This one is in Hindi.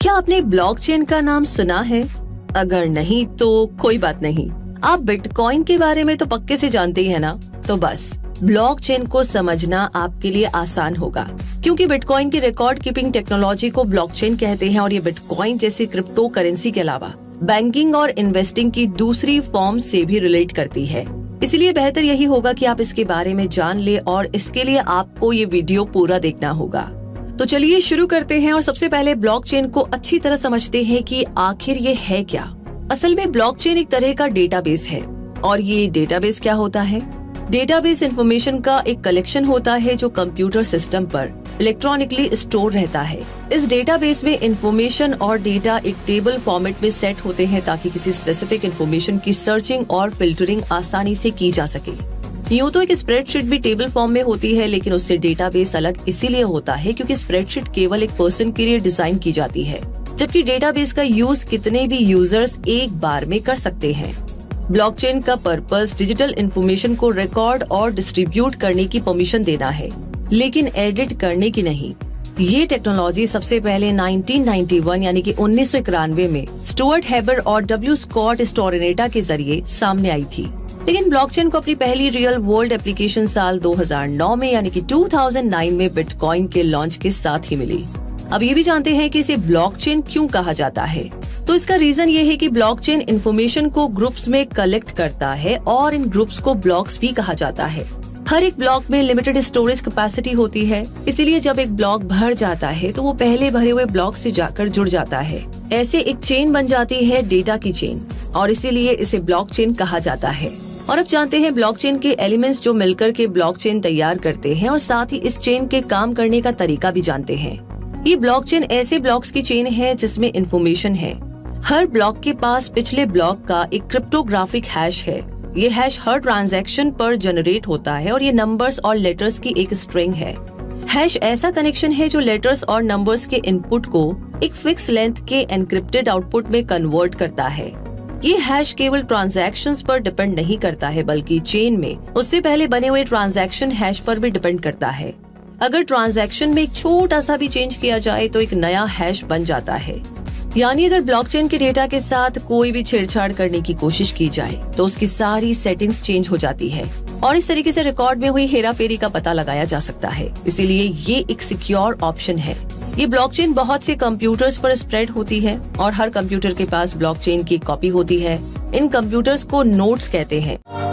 क्या आपने ब्लॉकचेन का नाम सुना है? अगर नहीं तो कोई बात नहीं, आप बिटकॉइन के बारे में तो पक्के से जानते ही है ना। तो बस ब्लॉकचेन को समझना आपके लिए आसान होगा, क्योंकि बिटकॉइन की रिकॉर्ड कीपिंग टेक्नोलॉजी को ब्लॉकचेन कहते हैं और ये बिटकॉइन जैसी क्रिप्टो करेंसी के अलावा बैंकिंग और इन्वेस्टिंग की दूसरी फॉर्म से भी रिलेट करती है। इसलिए बेहतर यही होगा कि आप इसके बारे में जान ले और इसके लिए आपको ये वीडियो पूरा देखना होगा। तो चलिए शुरू करते हैं और सबसे पहले ब्लॉकचेन को अच्छी तरह समझते हैं कि आखिर ये है क्या। असल में ब्लॉकचेन एक तरह का डेटाबेस है। और ये डेटाबेस क्या होता है? डेटाबेस इंफॉर्मेशन का एक कलेक्शन होता है जो कंप्यूटर सिस्टम पर इलेक्ट्रॉनिकली स्टोर रहता है। इस डेटाबेस में इंफॉर्मेशन और डेटा एक टेबल फॉर्मेट में सेट होते हैं ताकि किसी स्पेसिफिक इंफॉर्मेशन की सर्चिंग और फिल्टरिंग आसानी से की जा सके। यूँ तो एक स्प्रेडशीट भी टेबल फॉर्म में होती है, लेकिन उससे डेटाबेस अलग इसीलिए होता है क्योंकि स्प्रेडशीट केवल एक पर्सन के लिए डिजाइन की जाती है, जबकि डेटाबेस का यूज कितने भी यूजर्स एक बार में कर सकते हैं। ब्लॉकचेन का पर्पस डिजिटल इंफॉर्मेशन को रिकॉर्ड और डिस्ट्रीब्यूट करने की परमिशन देना है, लेकिन एडिट करने की नहीं। ये टेक्नोलॉजी सबसे पहले 1991 यानी कि 1991 में स्टुअर्ट हेबर और डब्ल्यू स्कॉट स्टोरेनेटा के जरिए सामने आई थी। लेकिन ब्लॉकचेन को अपनी पहली रियल वर्ल्ड एप्लीकेशन साल 2009 में यानी कि 2009 में बिटकॉइन के लॉन्च के साथ ही मिली। अब ये भी जानते हैं कि इसे ब्लॉकचेन क्यों कहा जाता है। तो इसका रीजन ये है कि ब्लॉकचेन इंफॉर्मेशन को ग्रुप्स में कलेक्ट करता है और इन ग्रुप्स को ब्लॉक्स भी कहा जाता है। हर एक ब्लॉक में लिमिटेड स्टोरेज कैपेसिटी होती है, इसीलिए जब एक ब्लॉक भर जाता है तो वो पहले भरे हुए ब्लॉक से जाकर जुड़ जाता है। ऐसे एक चेन बन जाती है, डेटा की चेन, और इसीलिए इसे ब्लॉकचेन कहा जाता है। और अब जानते हैं ब्लॉकचेन के एलिमेंट्स जो मिलकर के ब्लॉकचेन तैयार करते हैं और साथ ही इस चेन के काम करने का तरीका भी जानते हैं। ये ब्लॉकचेन ऐसे ब्लॉक्स की चेन है जिसमें इंफॉर्मेशन है। हर ब्लॉक के पास पिछले ब्लॉक का एक क्रिप्टोग्राफिक हैश है। ये हैश हर ट्रांजैक्शन पर जनरेट होता है और ये नंबर्स और लेटर्स की एक स्ट्रिंग है। हैश ऐसा कनेक्शन है जो लेटर्स और नंबर्स के इनपुट को एक फिक्स लेंथ के एनक्रिप्टेड आउटपुट में कन्वर्ट करता है। ये हैश केवल ट्रांजैक्शंस पर डिपेंड नहीं करता है, बल्कि चेन में उससे पहले बने हुए ट्रांजैक्शन हैश पर भी डिपेंड करता है। अगर ट्रांजैक्शन में एक छोटा सा भी चेंज किया जाए तो एक नया हैश बन जाता है। यानी अगर ब्लॉकचेन के डेटा के साथ कोई भी छेड़छाड़ करने की कोशिश की जाए तो उसकी सारी सेटिंग्स चेंज हो जाती है और इस तरीके से रिकॉर्ड में हुई हेराफेरी का पता लगाया जा सकता है। इसीलिए ये एक सिक्योर ऑप्शन है। ये ब्लॉकचेन बहुत से कंप्यूटर्स पर स्प्रेड होती है और हर कंप्यूटर के पास ब्लॉकचेन की कॉपी होती है। इन कंप्यूटर्स को नोड्स कहते हैं।